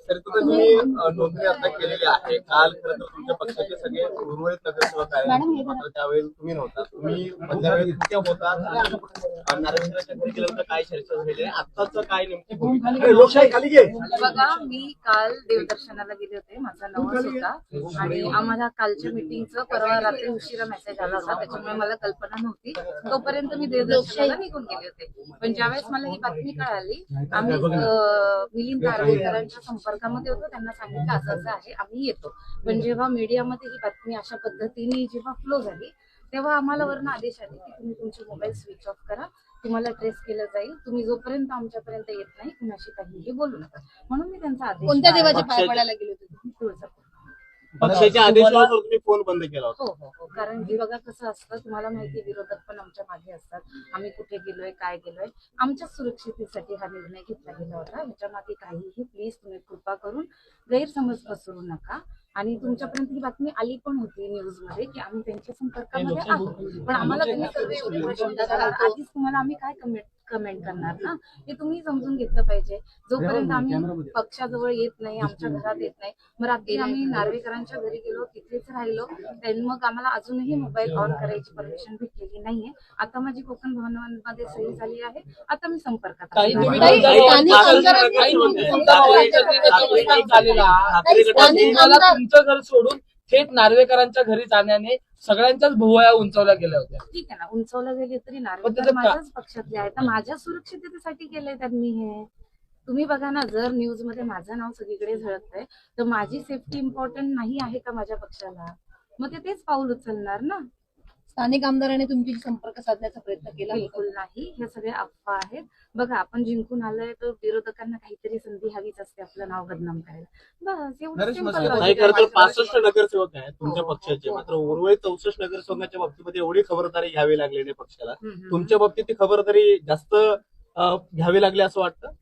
तर तुम्ही नोंदणी आता केलेली आहे. काल खरं तर तुमच्या पक्षाचे सगळे उर्वरित नगरसेवक आहेत, मात्र त्यावेळेस तुम्ही नव्हता. तुम्ही मध्यवेळेत कुठे होता? नारायणरावच्या घरी गेल्यानंतर काय चर्चा झालेली आहे? आत्ताचं काय नेमकी भूमिका? लोकशाही खाली घे. बघा, मी काल देवदर्शनाला गेले होते. माझा नवस होता आणि आम्हाला कालच्या मीटिंगचं परवा रात्री उशिरा मेसेज आला होता, त्याच्यामुळे मला कल्पना नव्हती. तोपर्यंत मी देवदर्शनाला निघून गेले होते. पण ज्यावेळेस मला ही बातमी कळाली, आम्ही मिलिंद नार्वेकरांच्या संपर्कामध्ये होतो. त्यांना सांगितलं असं असं आहे, आम्ही येतो. पण जेव्हा मीडियामध्ये ही बातमी अशा पद्धतीने जेव्हा फ्लो झाली, तेव्हा आम्हाला वरून आदेश आले की तुम्ही तुमचे मोबाईल स्विच ऑफ करा, तुम्हाला ट्रेस केलं जाईल. तुम्ही जोपर्यंत आमच्यापर्यंत येत नाही कुणाशी काहीही बोलू नका. म्हणून मी त्यांचा आदेश. कोणत्या देवाच्या पाया पडायला गेले होते? तुळजापूर. पक्षाच्या आदेशावर तुम्ही फोन बंद केला होता? हो. कारण की बघा कसं असतं, तुम्हाला माहिती, विरोधक पण आमच्या मागे असतात. आम्ही कुठे गेलोय, काय गेलोय, आमच्या सुरक्षितेसाठी हा निर्णय घेतला गेला होता. ह्याच्या मागे काहीही प्लीज तुम्ही कृपा करून गैरसमज पसरू नका. आणि तुमच्यापर्यंत ही बातमी आली पण होती न्यूज मध्ये की आम्ही त्यांच्या संपर्कामध्ये आहोत. पण आम्हाला त्यांनी सर्व एवढे प्रश्न विचारले, आधीच तुम्हाला आम्ही काय कमेंट करणार ना, हे तुम्ही समजून घेतलं पाहिजे. जोपर्यंत आम्ही पक्षाजवळ येत नाही, आमच्या घरात येत नाही. मग रात्री आम्ही नार्वेकरांच्या घरी गेलो, तिथेच राहिलो. मग आम्हाला अजूनही मोबाईल ऑन करायची परमिशन भेटलेली नाहीये. आता माझी कोकण भवनामध्ये सही झाली आहे. आता मी संपर्कात आहे. तुमचं घर सोडून थेट नार्वेकरांच्या घरी जाण्याने सगळ्यांच्याच भुवया उंचावल्या गेल्या होत्या. ठीक आहे ना, उंचावल्या गेले तरी नार्वेकर माझ्याच पक्षातले आहे. तर माझ्या सुरक्षिततेसाठी केलंय त्यांनी हे. तुम्ही बघा ना, जर न्यूज मध्ये माझं नाव सगळीकडे झळकतंय तर माझी सेफ्टी इम्पॉर्टंट नाही आहे का माझ्या पक्षाला? मग ते तेच पाऊल उचलणार ना. स्थानिक आमदारांनी तुमच्याशी संपर्क साधण्याचा प्रयत्न केला? बिलकुल नाही, हे सगळे अफवा आहेत. बघा, आपण जिंकून आलोय तर विरोधकांना काहीतरी संधी हवीच असते आपलं नाव बदनाम करायला. बस एवढं सिंपल नाही, खरं तर 65 नगरसेवक आहेत तुमच्या पक्षाचे, मात्र उर्वरित 64 नगरसेवकांच्या बाबतीमध्ये एवढी खबरदारी घ्यावी लागली नाही पक्षाला. तुमच्या बाबतीत ती खबरदारी जास्त घ्यावी लागली असं वाटतं?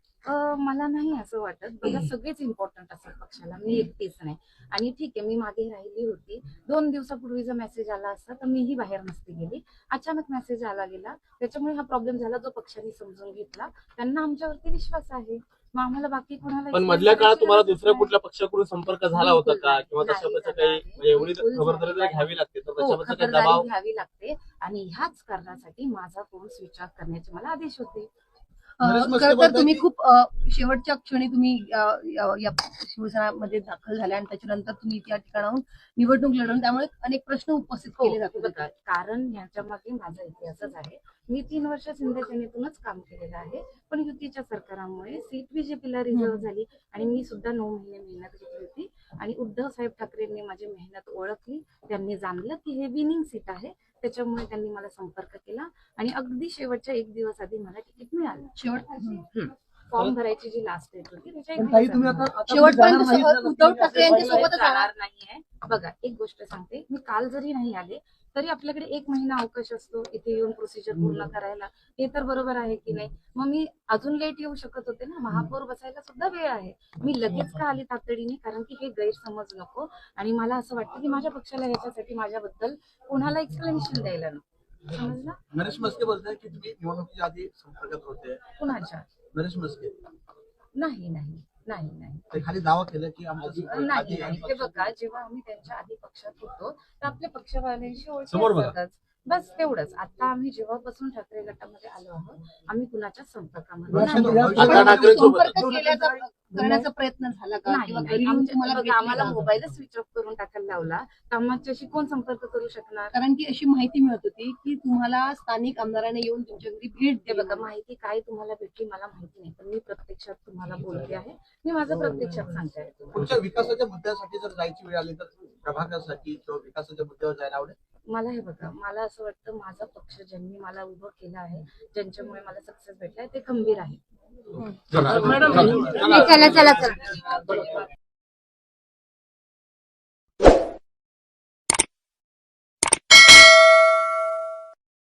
मला नाही असं वाटत. बघा, सगळेच इम्पॉर्टंट असतात पक्षाला, मी एकटीच नाही. आणि ठीक आहे, मी मागे राहिली होती. 2 दिवसापूर्वी जर मेसेज आला असता तर मीही बाहेर नसती गेली. अचानक मेसेज आला गेला, त्याच्यामुळे हा प्रॉब्लेम झाला, जो पक्षाने समजून घेतला. त्यांना आमच्यावरती विश्वास आहे. मग आम्हाला बाकी कोणाला. पण मधल्या काळात तुम्हाला दुसऱ्या कुठल्या पक्षाकडून संपर्क झाला होता का? किंवा तशाबद्दल काही एवढी खबरदारी जर घ्यावी लागते तर त्याच्याबद्दल काही दबाव घ्यावी लागते. आणि ह्याच कारणासाठी माझा फोन स्विच ऑफ करण्याचे मला आदेश होते. खरं तर तुम्ही खूप शेवटच्या क्षणी तुम्ही या शिवसेनेमध्ये दाखल झाल्या आणि त्याच्यानंतर तुम्ही त्या ठिकाणाहून निवडणूक लढवून, त्यामुळे अनेक प्रश्न उपस्थित केले जातात. कारण ह्याच्या मागे माझा इतिहासच आहे. मी 3 वर्ष शिंदे सेनेतूनच काम केलेलं आहे. पण युतीच्या सरकारामुळे सीट बीजेपीला रिझर्व्ह झाली आणि मी सुद्धा 9 महिने मेहनत घेतली होती. आणि उद्धव साहेब ठाकरेंनी माझी मेहनत ओळखली. त्यांनी जाणलं की हे विनिंग सीट आहे, त्याच्यामुळे त्यांनी मला संपर्क केला आणि अगदी शेवटच्या 1 दिवस आधी मला तिकीट मिळालं. फॉर्म भरायची जी लास्ट डेट होती शेवटपर्यंत उद्धव ठाकरे यांच्यासोबतच जाणार नाहीये. बघा, एक गोष्ट सांगते, मी काल जरी नाही आले तरी आपल्याकडे 1 महिना अवकाश असतो इथे येऊन प्रोसिजर पूर्ण करायला. हे तर बरोबर आहे की नाही? मग मी अजून लेट येऊ शकत होते ना. महापौर बसायला सुद्धा वेळ आहे. मी लगेच का आली तातडीने? कारण की हे गैरसमज नको. आणि मला असं वाटतं की माझ्या पक्षाला ह्याच्यासाठी माझ्याबद्दल कोणाला एक्सप्लेनेशन द्यायला नको. समजलं? नरेश मस्के बोलताय की तुम्ही निवडणुकीच्या आधी संपर्कात होते. कुणाच्या? नरेश मस्के नाही. ते खाली दावा केला की नाही. ते बघा, जेव्हा आम्ही त्यांच्या आधी पक्षात होतो तर आपल्या पक्षवाल्यांशी समोर बघा. ओळख, बस तेवढंच. आता आम्ही जेव्हापासून ठाकरे गटामध्ये आलो आहोत, आम्ही कुणाच्या संपर्कामध्ये करण्याचा प्रयत्न झाला का? नाही. आम्हाला मोबाईलच स्विच ऑफ करून टाकायला लावला तर आमच्याशी कोण संपर्क करू शकणार? कारण की अशी माहिती मिळत होती की तुम्हाला स्थानिक आमदाराने येऊन तुमच्या घरी भेट ते बघा, माहिती काय तुम्हाला भेटली मला माहिती नाही, पण मी प्रत्यक्षात तुम्हाला बोलते आहे. मी माझं प्रत्यक्षात सांगते आहे. पुढच्या विकासाच्या मुद्द्यासाठी जर जायची वेळ आली तर प्रभागासाठी किंवा विकासाच्या मुद्द्यावर जायला आवडेल? मला हे बघा, मला असं वाटतं माझा पक्ष ज्यांनी मला उभं केलं आहे, ज्यांच्यामुळे मला सक्सेस भेटलाय, ते खंबीर आहे. चला